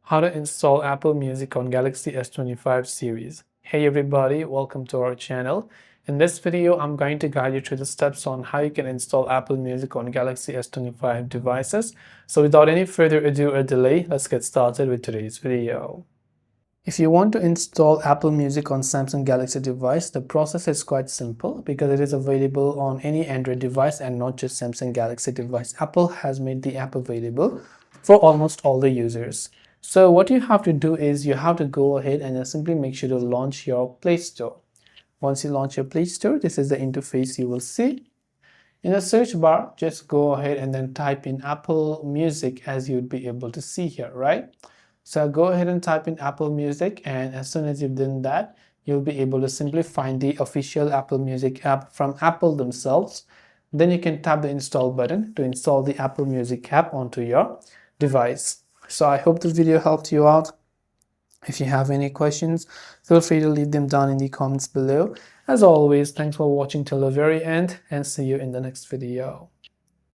How to install Apple Music on Galaxy S25 series. Hey everybody, welcome to our channel. In this video, I'm going to guide you through the steps on how you can install Apple Music on Galaxy S25 devices. So without any further ado or delay, let's get started with today's video. If you want to install Apple Music on Samsung Galaxy device, the process is quite simple because it is available on any Android device and not just Samsung Galaxy device. Apple has made the app available for almost all the users. So what you have to do is you have to go ahead and just simply make sure to launch your Play Store. Once you launch your Play Store, this is the interface you will see. In the search bar, just go ahead and then type in Apple Music as you'd be able to see here, right? So go ahead and type in Apple Music, and as soon as you've done that, you'll be able to simply find the official Apple Music app from Apple themselves. Then you can tap the install button to install the Apple Music app onto your device. So I hope this video helped you out. If you have any questions, feel free to leave them down in the comments below. As always, thanks for watching till the very end, and see you in the next video.